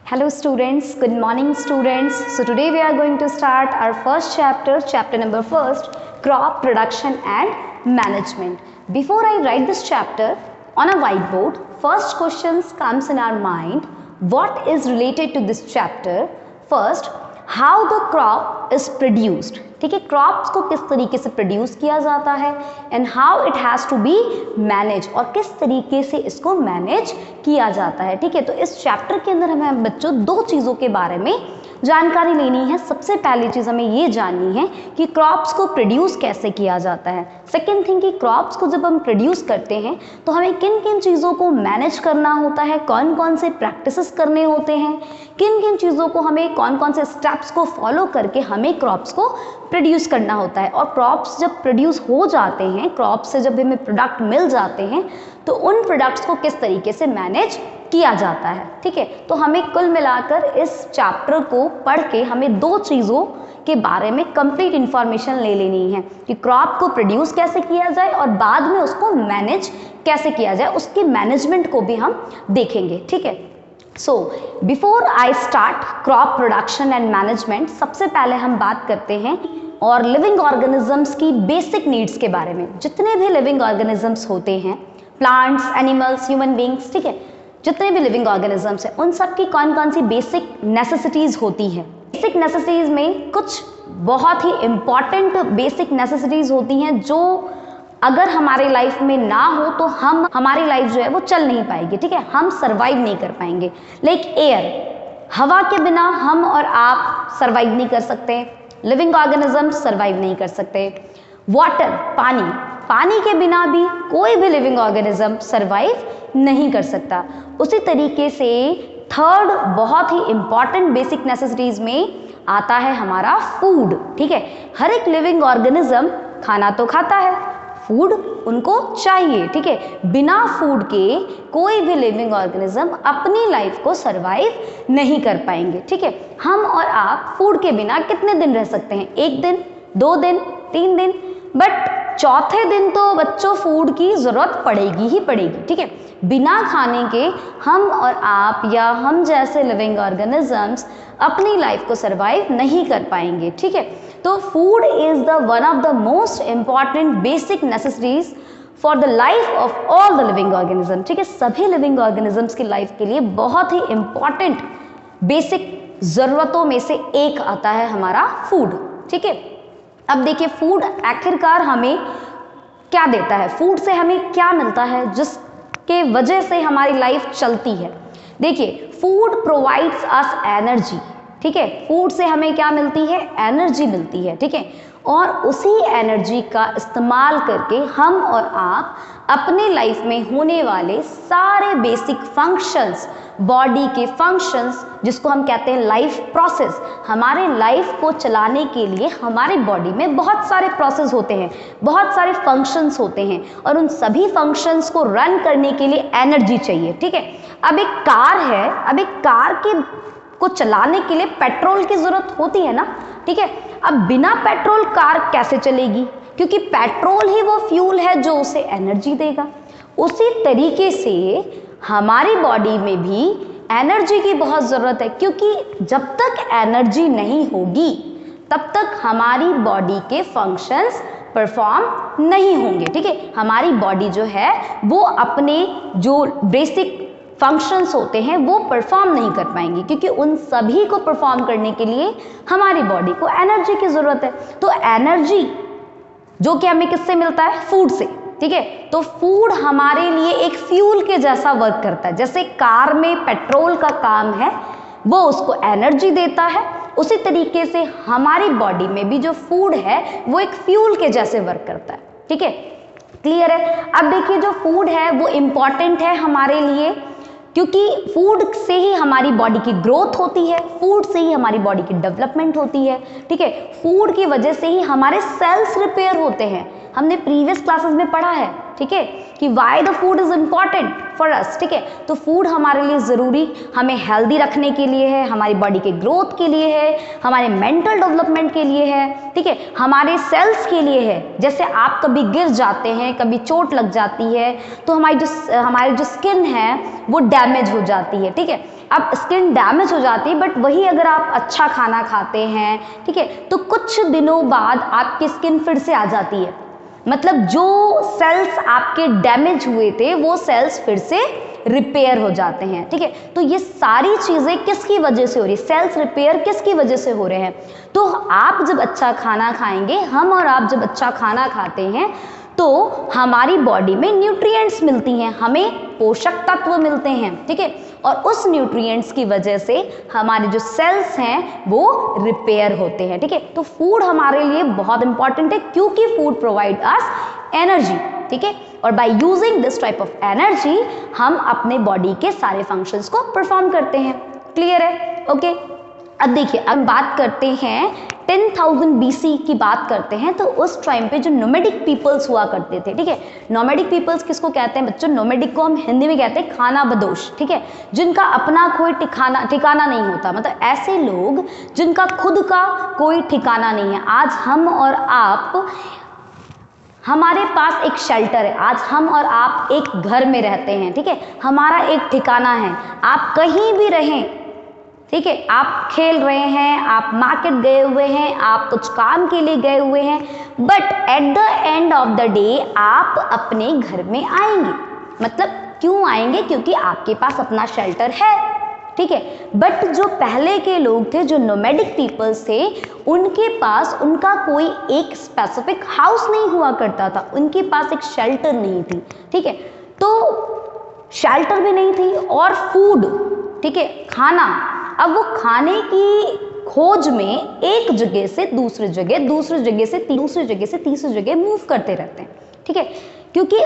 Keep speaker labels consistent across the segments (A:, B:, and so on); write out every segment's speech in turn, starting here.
A: Hello students, good morning students. So today we are going to start our first chapter number first, crop production and management. Before I write this chapter on a whiteboard, first questions comes in our mind, what is related to this chapter? First, how the crop is produced. ठीक है, crops को किस तरीके से produce किया जाता है and how it has to be manage, और किस तरीके से इसको मैनेज किया जाता है। ठीक है, तो इस चैप्टर के अंदर हमें बच्चों दो चीज़ों के बारे में जानकारी लेनी है। सबसे पहली चीज़ हमें ये जाननी है कि क्रॉप्स को प्रोड्यूस कैसे किया जाता है। सेकेंड थिंग कि क्रॉप्स को जब हम प्रोड्यूस करते हैं तो हमें किन किन चीज़ों को मैनेज करना होता है, कौन कौन से प्रैक्टिसेस करने होते हैं, किन किन चीज़ों को हमें, कौन कौन से स्टेप्स को फॉलो करके हमें क्रॉप्स को प्रोड्यूस करना होता है। और क्रॉप्स जब प्रोड्यूस हो जाते हैं, क्रॉप्स से जब हमें प्रोडक्ट मिल जाते हैं तो उन प्रोडक्ट्स को किस तरीके से मैनेज किया जाता है। ठीक है, तो हमें कुल मिलाकर इस चैप्टर को पढ़ के हमें दो चीज़ों के बारे में कंप्लीट इंफॉर्मेशन ले लेनी है कि क्रॉप को प्रोड्यूस कैसे किया जाए और बाद में उसको मैनेज कैसे किया जाए, उसके मैनेजमेंट को भी हम देखेंगे। ठीक है, so before I start crop production and management, सबसे पहले हम बात करते हैं और लिविंग ऑर्गेनिजम्स की बेसिक नीड्स के बारे में। जितने भी लिविंग ऑर्गेनिजम्स होते हैं, प्लांट्स, एनिमल्स, ह्यूमन बींग्स, ठीक है, जितने भी लिविंग ऑर्गेनिजम्स हैं उन सब की कौन कौन सी बेसिक नेसेसिटीज़ होती हैं। बेसिक नेसेसिटीज़ में कुछ बहुत ही इम्पॉर्टेंट बेसिक नेसेसिटीज़ होती हैं जो अगर हमारे लाइफ में ना हो तो हमारी लाइफ जो है वो चल नहीं पाएगी। ठीक है, हम सर्वाइव नहीं कर पाएंगे। लाइक एयर, हवा के बिना हम और आप सर्वाइव नहीं कर सकते, लिविंग ऑर्गेनिज्म सर्वाइव नहीं कर सकते। वाटर, पानी, पानी के बिना भी कोई भी लिविंग ऑर्गेनिज्म सर्वाइव नहीं कर सकता। उसी तरीके से थर्ड बहुत ही इंपॉर्टेंट बेसिक नेसेसिटीज में आता है हमारा फूड। ठीक है, हर एक लिविंग ऑर्गेनिज्म खाना तो खाता है, फूड उनको चाहिए। ठीक है, बिना फूड के कोई भी लिविंग ऑर्गेनिज्म अपनी लाइफ को सरवाइव नहीं कर पाएंगे। ठीक है, हम और आप फूड के बिना कितने दिन रह सकते हैं? 1 दिन, 2 दिन, 3 दिन, बट चौथे दिन तो बच्चों फूड की ज़रूरत पड़ेगी ही पड़ेगी। ठीक है, बिना खाने के हम और आप या हम जैसे लिविंग ऑर्गेनिजम्स अपनी लाइफ को सरवाइव नहीं कर पाएंगे। ठीक है, तो food is the one of the most important basic necessities for the life of all the living organism. ठीक है, सभी लिविंग ऑर्गेनिजम्स की लाइफ के लिए बहुत ही इम्पॉर्टेंट बेसिक ज़रूरतों में से एक आता है हमारा फूड। ठीक है, अब देखिए फूड आखिरकार हमें क्या देता है, फूड से हमें क्या मिलता है जिसके वजह से हमारी लाइफ चलती है। देखिए, फूड प्रोवाइड्स अस एनर्जी। ठीक है, फूड से हमें क्या मिलती है? एनर्जी मिलती है। ठीक है, और उसी एनर्जी का इस्तेमाल करके हम और आप अपने लाइफ में होने वाले सारे बेसिक फंक्शंस, बॉडी के फंक्शंस, जिसको हम कहते हैं लाइफ प्रोसेस, हमारे लाइफ को चलाने के लिए हमारी बॉडी में बहुत सारे प्रोसेस होते हैं, बहुत सारे फंक्शंस होते हैं, और उन सभी फंक्शंस को रन करने के लिए एनर्जी चाहिए। ठीक है, अब एक कार है, अब एक कार को चलाने के लिए पेट्रोल की ज़रूरत होती है ना। ठीक है, अब बिना पेट्रोल कार कैसे चलेगी? क्योंकि पेट्रोल ही वो फ्यूल है जो उसे एनर्जी देगा। उसी तरीके से हमारी बॉडी में भी एनर्जी की बहुत ज़रूरत है, क्योंकि जब तक एनर्जी नहीं होगी तब तक हमारी बॉडी के फंक्शंस परफॉर्म नहीं होंगे। ठीक है, हमारी बॉडी जो है वो अपने जो बेसिक फंक्शंस होते हैं वो परफॉर्म नहीं कर पाएंगे, क्योंकि उन सभी को परफॉर्म करने के लिए हमारी बॉडी को एनर्जी की ज़रूरत है। तो एनर्जी जो कि हमें किससे मिलता है? फूड से। ठीक है, तो फूड हमारे लिए एक फ्यूल के जैसा वर्क करता है। जैसे कार में पेट्रोल का काम है, वो उसको एनर्जी देता है, उसी तरीके से हमारी बॉडी में भी जो फूड है वो एक फ्यूल के जैसे वर्क करता है। ठीक है, क्लियर है? अब देखिए, जो फूड है वो इम्पॉर्टेंट है हमारे लिए, क्योंकि फूड से ही हमारी बॉडी की ग्रोथ होती है, फूड से ही हमारी बॉडी की डेवलपमेंट होती है। ठीक है, फूड की वजह से ही हमारे सेल्स रिपेयर होते हैं, हमने प्रीवियस क्लासेस में पढ़ा है, ठीक है, कि why the food is important for us, ठीक है। तो फूड हमारे लिए ज़रूरी, हमें हेल्दी रखने के लिए है, हमारी बॉडी के ग्रोथ के लिए है, हमारे मेंटल डेवलपमेंट के लिए है, ठीक है, हमारे सेल्स के लिए है। जैसे आप कभी गिर जाते हैं, कभी चोट लग जाती है, तो हमारी जो स्किन है वो डैमेज हो जाती है, ठीक है। अब स्किन डैमेज हो जाती है, बट वही अगर आप अच्छा खाना खाते हैं, ठीक है, तो कुछ दिनों बाद आपकी स्किन फिर से आ जाती है। मतलब जो सेल्स आपके डैमेज हुए थे वो सेल्स फिर से रिपेयर हो जाते हैं, ठीक है। तो ये सारी चीज़ें किसकी वजह से हो रही है, सेल्स रिपेयर किसकी वजह से हो रहे हैं। तो आप जब अच्छा खाना खाएंगे, हम और आप जब अच्छा खाना खाते हैं तो हमारी बॉडी में न्यूट्रिएंट्स मिलती हैं, हमें पोषक तत्व मिलते हैं, ठीक है, और उस न्यूट्रिएंट्स की वजह से हमारे जो सेल्स हैं वो रिपेयर होते हैं, ठीक है। तो फूड हमारे लिए बहुत इंपॉर्टेंट है क्योंकि फूड प्रोवाइड अस एनर्जी, ठीक है, और by using this type of energy हम अपने बॉडी के सारे फंक्शंस को परफॉर्म करते हैं। क्लियर है? ओके। अब देखिए, अब बात करते हैं 10,000 BC की बात करते हैं। तो उस टाइम पे जो नोमैडिक पीपल्स हुआ करते थे, ठीक है, नोमैडिक पीपल्स किसको कहते हैं बच्चों? नोमैडिक को हम हिंदी में कहते हैं खाना बदोश, ठीक है, जिनका अपना कोई ठिकाना नहीं होता, मतलब ऐसे लोग जिनका खुद का कोई ठिकाना नहीं है। आज हम और आप, हमारे पास एक शेल्टर है, आज हम और आप एक घर में रहते हैं, ठीक है, हमारा एक ठिकाना है। आप कहीं भी रहें, ठीक है, आप खेल रहे हैं, आप मार्केट गए हुए हैं, आप कुछ काम के लिए गए हुए हैं, but at the end of the day आप अपने घर में आएंगे। मतलब क्यों आएंगे? क्योंकि आपके पास अपना शेल्टर है, ठीक है। बट जो पहले के लोग थे, जो नोमैडिक पीपल्स थे, उनके पास उनका कोई एक स्पेसिफिक हाउस नहीं हुआ करता था, उनके पास एक शेल्टर नहीं थी, ठीक है। तो शेल्टर भी नहीं थी और फूड, ठीक है, खाना, अब वो खाने की खोज में एक जगह से दूसरी जगह, दूसरी जगह से तीसरी जगह से तीसरी जगह मूव करते रहते हैं, ठीक है, क्योंकि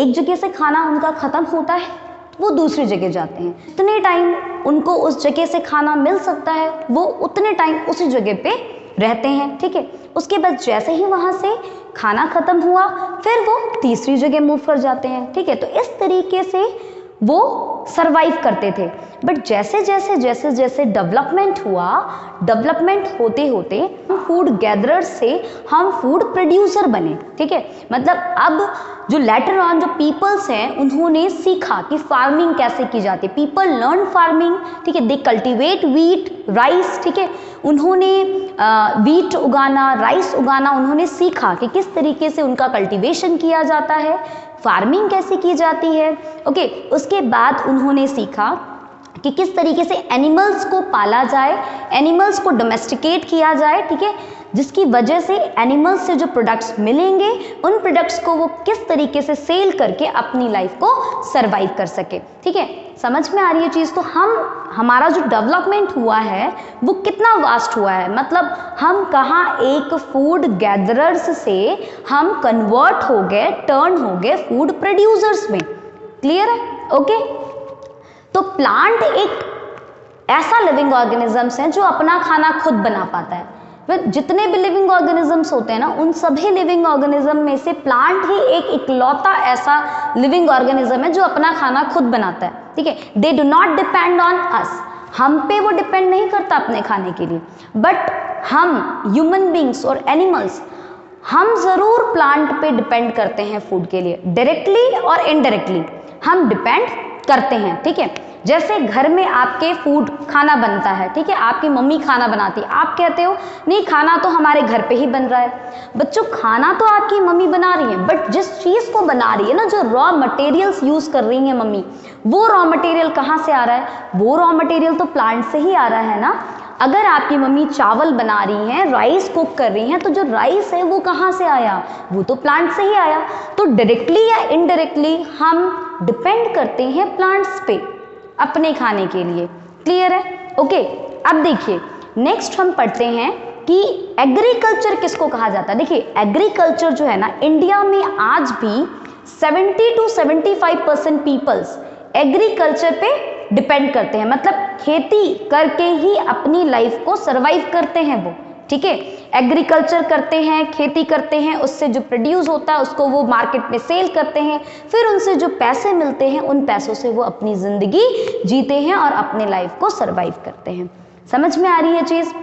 A: एक जगह से खाना उनका खत्म होता है, वो दूसरी जगह जाते हैं। जितने टाइम उनको उस जगह से खाना मिल सकता है वो उतने टाइम उसी जगह पे रहते हैं, ठीक है। उसके बाद जैसे ही वहाँ से खाना खत्म हुआ फिर वो तीसरी जगह मूव कर जाते हैं, ठीक है। तो इस तरीके से वो सरवाइव करते थे। बट जैसे जैसे डेवलपमेंट हुआ, डेवलपमेंट होते होते हम फूड गैदरर्स से हम फूड प्रोड्यूसर बने, ठीक है। मतलब अब जो लेटर ऑन जो पीपल्स हैं उन्होंने सीखा कि फार्मिंग कैसे की जाती है। पीपल लर्न फार्मिंग, ठीक है, दे कल्टिवेट वीट, राइस, ठीक है, उन्होंने वीट उगाना, राइस उगाना उन्होंने सीखा कि किस तरीके से उनका कल्टिवेशन किया जाता है, फार्मिंग कैसे की जाती है, ओके। उसके बाद उन्होंने सीखा कि किस तरीके से एनिमल्स को पाला जाए, एनिमल्स को डोमेस्टिकेट किया जाए, ठीक है, जिसकी वजह से एनिमल्स से जो प्रोडक्ट्स मिलेंगे उन प्रोडक्ट्स को वो किस तरीके से सेल करके अपनी लाइफ को सरवाइव कर सके, ठीक है। समझ में आ रही है चीज़? तो हमारा जो डेवलपमेंट हुआ है वो कितना वास्ट हुआ है, मतलब हम कहाँ एक फूड गैदरर्स से हम कन्वर्ट हो गए, टर्न हो गए फूड प्रोड्यूसर्स में। क्लियर है? ओके। तो प्लांट एक ऐसा लिविंग ऑर्गेनिजम्स है जो अपना खाना खुद बना पाता है। जितने भी लिविंग ऑर्गेनिजम्स होते हैं ना, उन सभी लिविंग ऑर्गेनिज्म में से प्लांट ही एक इकलौता ऐसा लिविंग ऑर्गेनिज्म है जो अपना खाना खुद बनाता है, ठीक है। They do not depend on us, हम पे वो डिपेंड नहीं करता अपने खाने के लिए, बट हम ह्यूमन बींग्स और एनिमल्स हम ज़रूर प्लांट पे डिपेंड करते हैं फूड के लिए, डायरेक्टली और इनडायरेक्टली हम डिपेंड करते हैं, ठीक है। जैसे घर में आपके फूड खाना बनता है, ठीक है, आपकी मम्मी खाना बनाती है, आप कहते हो नहीं खाना तो हमारे घर पे ही बन रहा है। बच्चों, खाना तो आपकी मम्मी बना रही है, बट जिस चीज़ को बना रही है ना, जो रॉ मटेरियल्स यूज़ कर रही है मम्मी, वो रॉ मटेरियल कहाँ से आ रहा है? वो रॉ मटेरियल तो प्लांट से ही आ रहा है ना। अगर आपकी मम्मी चावल बना रही हैं, राइस कुक कर रही हैं, तो जो राइस है वो कहाँ से आया? वो तो प्लांट से ही आया। तो डायरेक्टली या इनडायरेक्टली हम डिपेंड करते हैं प्लांट्स पे अपने खाने के लिए। क्लियर है? ओके। अब देखिए नेक्स्ट हम पढ़ते हैं कि एग्रीकल्चर किसको कहा जाता है। देखिए एग्रीकल्चर जो है ना, इंडिया में आज भी 70 to 75% पीपल्स एग्रीकल्चर पे डिपेंड करते हैं, मतलब खेती करके ही अपनी लाइफ को सरवाइव करते हैं वो, ठीक है। एग्रीकल्चर करते हैं, खेती करते हैं, उससे जो प्रोड्यूस होता है उसको वो मार्केट में सेल करते हैं, फिर उनसे जो पैसे मिलते हैं उन पैसों से वो अपनी ज़िंदगी जीते हैं और अपने लाइफ को सर्वाइव करते हैं। समझ में आ रही है चीज़?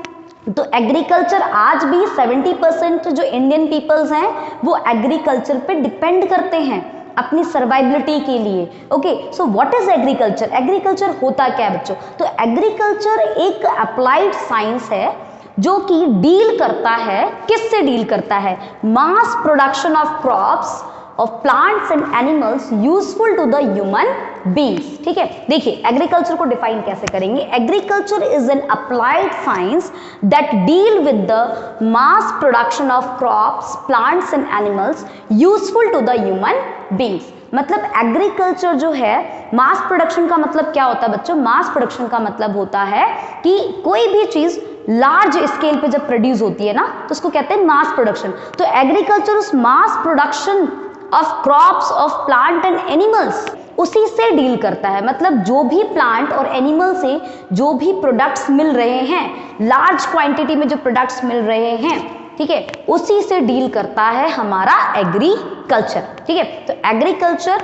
A: तो एग्रीकल्चर आज भी 70% जो इंडियन पीपल्स हैं वो एग्रीकल्चर पे डिपेंड करते हैं अपनी सर्वाइबिलिटी के लिए। Okay, so what is agriculture? Agriculture होता क्या है बच्चों? तो एग्रीकल्चर एक अप्लाइड साइंस है जो कि डील करता है, किससे डील करता है? मास production of crops of plants and animals useful to the human beings। ठीक है, देखिए एग्रीकल्चर को डिफाइन कैसे करेंगे। Agriculture is an applied science that deal with the mass production of crops, plants and animals useful to the human beings. मतलब agriculture जो है, mass production का मतलब क्या होता है बच्चों? मास प्रोडक्शन का मतलब होता है कि कोई भी चीज लार्ज स्केल पे जब प्रोड्यूस होती है ना, तो उसको कहते हैं मास प्रोडक्शन। तो एग्रीकल्चर उस मास production of crops, of plant and animals, उसी से डील करता है। मतलब जो भी प्लांट और एनिमल से जो भी प्रोडक्ट्स मिल रहे हैं, लार्ज क्वांटिटी में जो प्रोडक्ट्स मिल रहे हैं, ठीक है, उसी से डील करता है हमारा एग्रीकल्चर। ठीक है, तो एग्रीकल्चर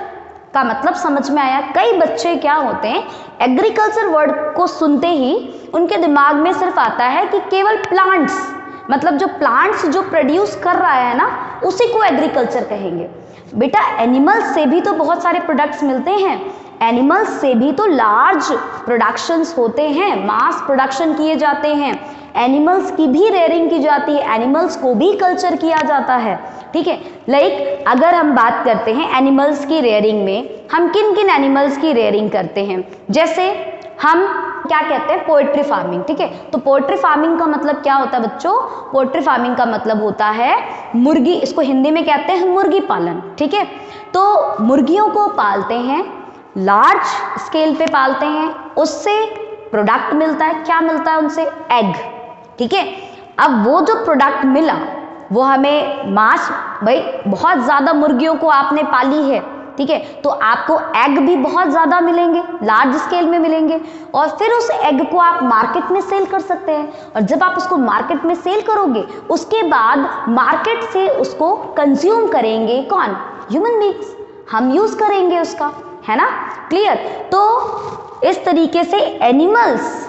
A: का मतलब समझ में आया। कई बच्चे क्या होते हैं, एग्रीकल्चर वर्ड को सुनते ही उनके दिमाग में सिर्फ आता है कि केवल प्लांट्स, मतलब जो प्लांट्स जो प्रोड्यूस कर रहा है ना, उसी को एग्रीकल्चर कहेंगे। बेटा एनिमल्स से भी तो बहुत सारे प्रोडक्ट्स मिलते हैं, एनिमल्स से भी तो लार्ज प्रोडक्शंस होते हैं, मास प्रोडक्शन किए जाते हैं, एनिमल्स की भी रेयरिंग की जाती है, एनिमल्स को भी कल्चर किया जाता है। ठीक है, लाइक अगर हम बात करते हैं एनिमल्स की रेयरिंग में, हम किन किन एनिमल्स की रेयरिंग करते हैं? जैसे हम क्या कहते हैं, पोल्ट्री फार्मिंग। ठीक है, तो पोल्ट्री फार्मिंग का मतलब क्या होता है बच्चों? पोल्ट्री फार्मिंग का मतलब होता है मुर्गी, इसको हिंदी में कहते हैं मुर्गी पालन। ठीक है, तो मुर्गियों को पालते हैं, लार्ज स्केल पे पालते हैं, उससे प्रोडक्ट मिलता है। क्या मिलता है उनसे? एग। ठीक है, अब वो जो प्रोडक्ट मिला वो हमें मांस, भाई बहुत ज़्यादा मुर्गियों को आपने पाली है, ठीक है, तो आपको एग भी बहुत ज़्यादा मिलेंगे, लार्ज स्केल में मिलेंगे, और फिर उस एग को आप मार्केट में सेल कर सकते हैं। और जब आप उसको मार्केट में सेल करोगे, उसके बाद मार्केट से उसको कंज्यूम करेंगे कौन? ह्यूमन बींग्स, हम यूज़ करेंगे उसका, है ना? क्लियर? तो इस तरीके से एनिमल्स,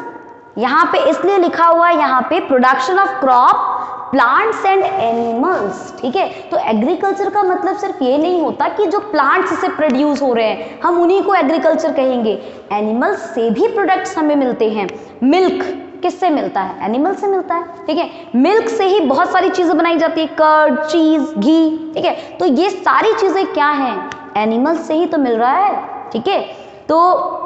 A: यहाँ पे इसलिए लिखा हुआ है यहाँ पे production of crop, plants and animals. ठीक है, तो एग्रीकल्चर का मतलब सिर्फ ये नहीं होता कि जो प्लांट्स से प्रोड्यूस हो रहे हैं हम उन्हीं को एग्रीकल्चर कहेंगे, एनिमल्स से भी प्रोडक्ट्स हमें मिलते हैं। मिल्क किससे मिलता है? एनिमल से मिलता है। ठीक है, मिल्क से ही बहुत सारी चीजें बनाई जाती है, कर्ड, चीज, घी। ठीक है, तो ये सारी चीजें क्या हैं? एनिमल से ही तो मिल रहा है। ठीक है, तो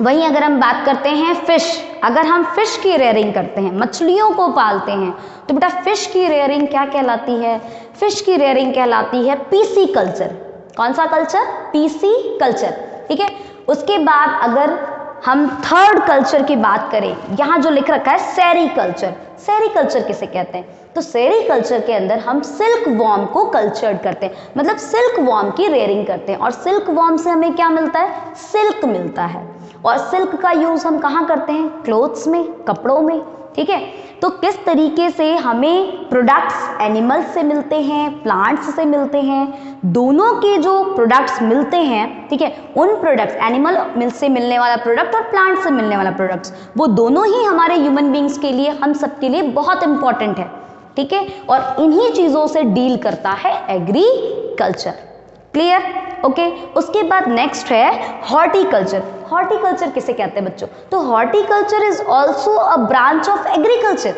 A: वहीं अगर हम बात करते हैं फिश, अगर हम फिश की रेयरिंग करते हैं, मछलियों को पालते हैं, तो बेटा फिश की रेयरिंग क्या कहलाती है? फिश की रेयरिंग कहलाती है पीसी कल्चर। कौन सा कल्चर? PC culture. ठीक है, उसके बाद अगर हम थर्ड कल्चर की बात करें, यहाँ जो लिख रखा है सेरीकल्चर। सेरीकल्चर किसे कहते हैं? तो सेरीकल्चर के अंदर हम सिल्क वॉर्म को कल्चर्ड करते हैं, मतलब सिल्क वॉर्म की रेयरिंग करते हैं, और सिल्क वॉर्म से हमें क्या मिलता है? सिल्क मिलता है। और सिल्क का यूज हम कहाँ करते हैं? क्लोथ्स में, कपड़ों में। ठीक है, तो किस तरीके से हमें प्रोडक्ट्स एनिमल्स से मिलते हैं, प्लांट्स से मिलते हैं, दोनों के जो प्रोडक्ट्स मिलते हैं, ठीक है, उन प्रोडक्ट्स, एनिमल से मिलने वाला प्रोडक्ट और प्लांट से मिलने वाला प्रोडक्ट्स, वो दोनों ही हमारे ह्यूमन बींग्स के लिए, हम सबके लिए बहुत इंपॉर्टेंट है। ठीक है, और इन्हीं चीज़ों से डील करता है एग्रीकल्चर। क्लियर? ओके, उसके बाद नेक्स्ट है हॉर्टिकल्चर। हॉर्टिकल्चर किसे कहते हैं बच्चों? तो horticulture is also a branch of agriculture.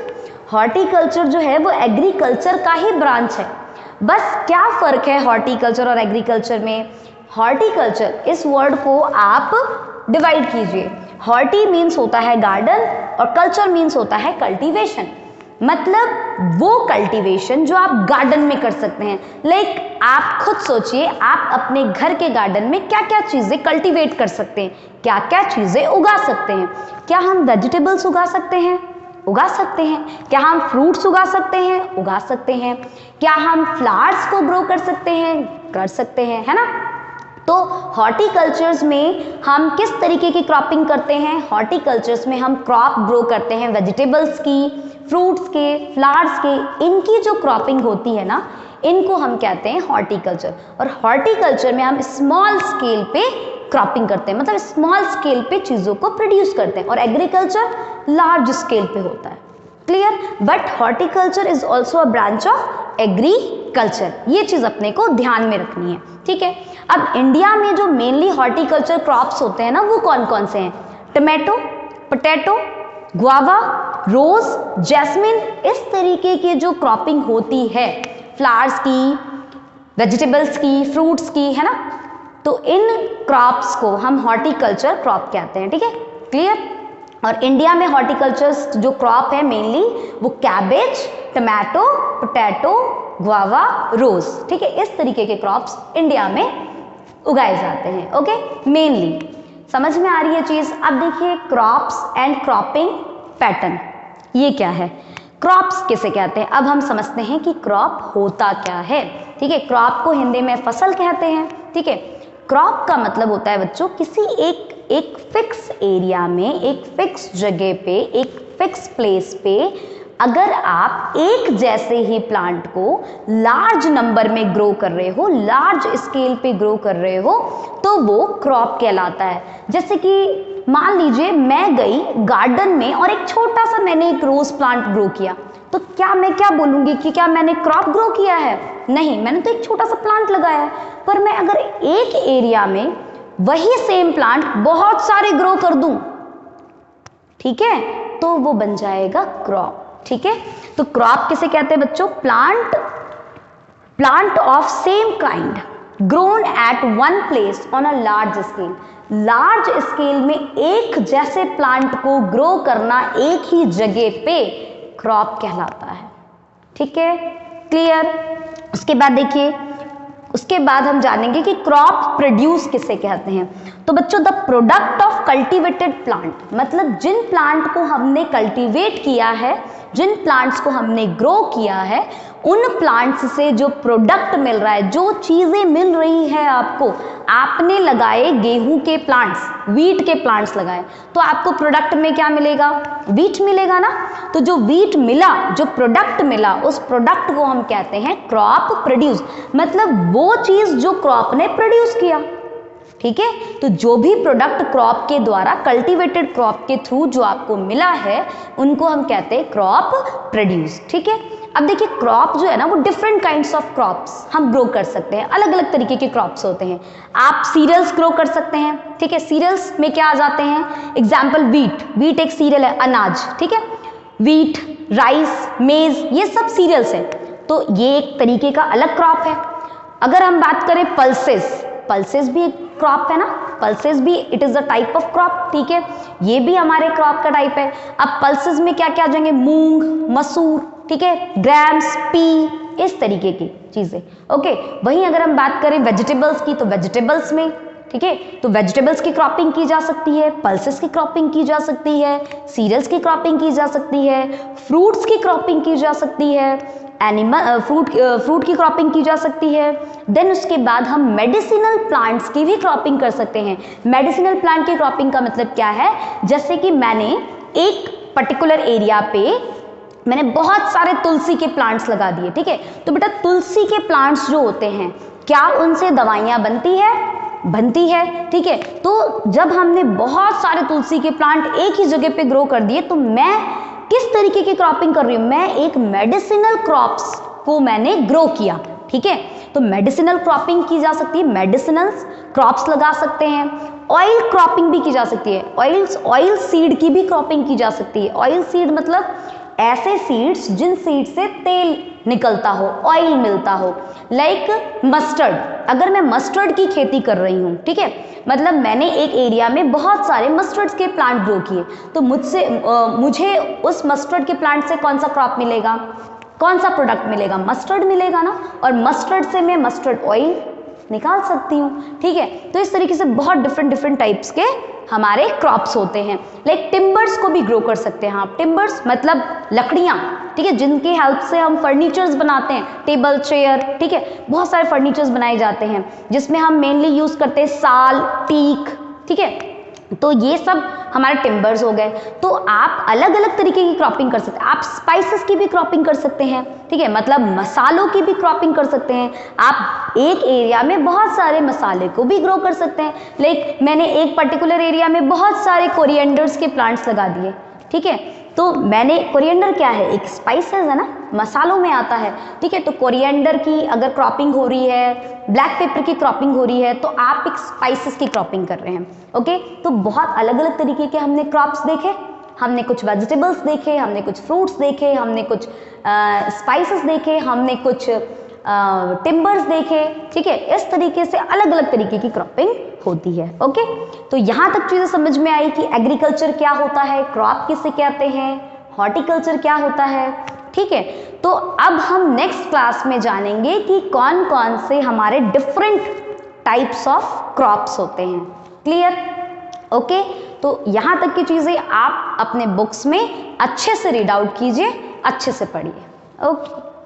A: Horticulture जो है वो एग्रीकल्चर का ही ब्रांच है। बस क्या फ़र्क है हॉर्टिकल्चर और एग्रीकल्चर में? हॉर्टिकल्चर, इस वर्ड को आप डिवाइड कीजिए। हॉर्टी मीन्स होता है गार्डन और कल्चर मीन्स होता है कल्टीवेशन। मतलब वो कल्टीवेशन जो आप गार्डन में कर सकते हैं। लाइक आप खुद सोचिए, आप अपने घर के गार्डन में क्या क्या चीज़ें कल्टीवेट कर सकते हैं, क्या क्या चीज़ें उगा सकते हैं। क्या हम वेजिटेबल्स उगा सकते हैं? उगा सकते हैं। क्या हम फ्रूट्स उगा सकते हैं? उगा सकते हैं। क्या हम फ्लावर्स को ग्रो कर सकते हैं? कर सकते हैं, है ना? तो हॉर्टिकल्चर्स में हम किस तरीके की क्रॉपिंग करते हैं? हॉर्टिकल्चर्स में हम क्रॉप ग्रो करते हैं वेजिटेबल्स की, फ्रूट्स के, फ्लावर्स के, इनकी जो क्रॉपिंग होती है ना, इनको हम कहते हैं हॉर्टिकल्चर। और हॉर्टिकल्चर में हम स्मॉल स्केल पे क्रॉपिंग करते हैं, मतलब स्मॉल स्केल पे चीज़ों को प्रोड्यूस करते हैं, और एग्रीकल्चर लार्ज स्केल पे होता है। Clear? But horticulture is also a branch of agriculture, ये चीज़ अपने को ध्यान में रखनी है। ठीक है, अब इंडिया में जो मेनली हॉर्टिकल्चर क्रॉप्स होते हैं ना, वो कौन कौन से हैं? टमाटो, पोटैटो, गुआवा, रोज, जैस्मिन, इस तरीके की जो क्रॉपिंग होती है फ्लावर्स की, वेजिटेबल्स की, फ्रूट्स की, है ना, तो इन क्रॉप्स को हम हॉर्टिकल्चर क्रॉप कहते हैं। ठीक है, क्लियर? और इंडिया में हॉर्टिकल्चर जो क्रॉप है मेनली वो कैबेज, टमाटो, पोटैटो, गुआवा, रोज, ठीक है, इस तरीके के क्रॉप्स इंडिया में उगाए जाते हैं। ओके, मेनली समझ में आ रही है चीज? अब देखिए क्रॉप्स एंड क्रॉपिंग पैटर्न, ये क्या है? क्रॉप्स किसे कहते हैं? अब हम समझते हैं कि क्रॉप होता क्या है। ठीक है, क्रॉप को हिंदी में फसल कहते हैं। ठीक है, क्रॉप का मतलब होता है बच्चों किसी एक फिक्स एरिया में, एक फिक्स जगह पे, एक फिक्स प्लेस पे अगर आप एक जैसे ही प्लांट को लार्ज नंबर में ग्रो कर रहे हो, लार्ज स्केल पे ग्रो कर रहे हो, तो वो क्रॉप कहलाता है। जैसे कि मान लीजिए मैं गई गार्डन में और एक छोटा सा मैंने एक रोज प्लांट ग्रो किया, तो क्या मैं क्या बोलूंगी कि क्या मैंने क्रॉप ग्रो किया है? नहीं, मैंने तो एक छोटा सा प्लांट लगाया है। पर मैं अगर एक एरिया में वही सेम प्लांट बहुत सारे ग्रो कर दूं, ठीक है, तो वो बन जाएगा क्रॉप। ठीक है, तो क्रॉप किसे कहते हैं बच्चों? Plant of same kind grown at one place on a large scale. Large scale में एक जैसे प्लांट को ग्रो करना एक ही जगह पे क्रॉप कहलाता है। ठीक है, क्लियर? उसके बाद देखिए, उसके बाद हम जानेंगे कि क्रॉप प्रोड्यूस किसे कहते हैं। तो बच्चों the product of cultivated plant, मतलब जिन प्लांट को हमने कल्टीवेट किया है, जिन प्लांट्स को हमने ग्रो किया है, उन प्लांट्स से जो प्रोडक्ट मिल रहा है, जो चीजें मिल रही है आपको, आपने लगाए गेहूं के प्लांट्स, वीट के प्लांट्स लगाए, तो आपको प्रोडक्ट में क्या मिलेगा? वीट मिलेगा ना। तो जो वीट मिला, जो प्रोडक्ट मिला, उस प्रोडक्ट को हम कहते हैं क्रॉप प्रोड्यूस, मतलब वो चीज जो क्रॉप ने प्रोड्यूस किया। ठीक है, तो जो भी प्रोडक्ट क्रॉप के द्वारा, कल्टीवेटेड क्रॉप के थ्रू जो आपको मिला है, उनको हम कहते हैं क्रॉप प्रोड्यूस। ठीक है, अब देखिए क्रॉप जो है ना, वो डिफरेंट काइंड्स ऑफ क्रॉप्स हम ग्रो कर सकते हैं, अलग अलग तरीके के क्रॉप्स होते हैं। आप सीरियल्स ग्रो कर सकते हैं। ठीक है, सीरियल्स में क्या आ जाते हैं? एग्जाम्पल वीट एक सीरियल है, अनाज। ठीक है, वीट, राइस, मेज, ये सब सीरियल्स हैं, तो ये एक तरीके का अलग क्रॉप है। अगर हम बात करें पल्सेस भी एक क्रॉप है ना, पल्सेस भी it is a type of crop. ठीक है, ये भी हमारे क्रॉप का टाइप है। अब पल्सेस में क्या क्या आ जाएंगे? मूंग, मसूर, ठीक है, ग्राम्स, पी, इस तरीके की चीजें। ओके, वहीं अगर हम बात करें वेजिटेबल्स की, तो वेजिटेबल्स में, ठीक है, तो वेजिटेबल्स की क्रॉपिंग की जा सकती है, पल्सेस की क्रॉपिंग की जा सकती है, सीरियल्स की क्रॉपिंग की जा सकती है, फ्रूट्स की क्रॉपिंग की जा सकती है, फ्रूट की क्रॉपिंग की जा सकती है। देन उसके बाद हम मेडिसिनल प्लांट्स की भी क्रॉपिंग कर सकते हैं। मेडिसिनल प्लांट की क्रॉपिंग का मतलब क्या है? जैसे कि मैंने एक पर्टिकुलर एरिया पे मैंने बहुत सारे तुलसी के प्लांट्स लगा दिए। ठीक है, तो बेटा तुलसी के प्लांट्स जो होते हैं, क्या उनसे दवाइयाँ बनती है? बनती है। ठीक है, तो जब हमने बहुत सारे तुलसी के प्लांट एक ही जगह पे ग्रो कर दिए, तो मैं किस तरीके की क्रॉपिंग कर रही हूं? मैं एक मेडिसिनल क्रॉप्स को मैंने ग्रो किया। ठीक है, तो मेडिसिनल क्रॉपिंग की जा सकती है, मेडिसिनल क्रॉप्स लगा सकते हैं। ऑयल क्रॉपिंग भी की जा सकती है, ऑयल सीड की भी क्रॉपिंग की जा सकती है। ऑयल सीड मतलब ऐसे सीड्स जिन सीड से तेल निकलता हो, ऑयल मिलता हो, लाइक मस्टर्ड। अगर मैं मस्टर्ड की खेती कर रही हूँ, ठीक है, मतलब मैंने एक एरिया में बहुत सारे मस्टर्ड्स के प्लांट ग्रो किए, तो मुझे उस मस्टर्ड के प्लांट से कौन सा क्रॉप मिलेगा, कौन सा प्रोडक्ट मिलेगा? मस्टर्ड मिलेगा ना, और मस्टर्ड से मैं मस्टर्ड ऑयल निकाल सकती हूँ। ठीक है, तो इस तरीके से बहुत डिफरेंट टाइप्स के हमारे क्रॉप्स होते हैं। लाइक टिम्बर्स को भी ग्रो कर सकते हैं आप। टिम्बर्स मतलब लकड़ियाँ, ठीक है, जिनकी हेल्प से हम फर्नीचर्स बनाते हैं, टेबल, चेयर, ठीक है, बहुत सारे फर्नीचर्स बनाए जाते हैं जिसमें हम मेनली यूज करते हैं साल, टीक, ठीक है, तो ये सब हमारे टिम्बर्स हो गए। तो आप अलग अलग तरीके की क्रॉपिंग कर सकते हैं। आप स्पाइसेस की भी क्रॉपिंग कर सकते हैं, ठीक है, मतलब मसालों की भी क्रॉपिंग कर सकते हैं। आप एक एरिया में बहुत सारे मसाले को भी ग्रो कर सकते हैं। लाइक मैंने एक पर्टिकुलर एरिया में बहुत सारे कोरिएंडर्स के प्लांट्स लगा दिए, ठीक है, तो मैंने, कोरिएंडर क्या है, एक स्पाइसेस है ना, मसालों में आता है, ठीक है, तो कोरिएंडर की अगर क्रॉपिंग हो रही है, ब्लैक पेपर की क्रॉपिंग हो रही है, तो आप एक स्पाइसेस की क्रॉपिंग कर रहे हैं। ओके, तो बहुत अलग अलग तरीके के हमने क्रॉप्स देखे, हमने कुछ वेजिटेबल्स देखे, हमने कुछ फ्रूट्स देखे, हमने कुछ स्पाइसेस देखे, हमने कुछ टिम्बर्स देखे, ठीक है, इस तरीके से अलग अलग तरीके की क्रॉपिंग होती है। ओके, तो यहाँ तक चीजें समझ में आई कि एग्रीकल्चर क्या होता है, क्रॉप किसे कहते हैं, हॉर्टिकल्चर क्या होता है, ठीक है। तो अब हम नेक्स्ट क्लास में जानेंगे कि कौन कौन से हमारे डिफरेंट टाइप्स ऑफ क्रॉप्स होते हैं। क्लियर? ओके, तो यहाँ तक की चीजें आप अपने बुक्स में अच्छे से रीड आउट कीजिए, अच्छे से पढ़िए। ओके।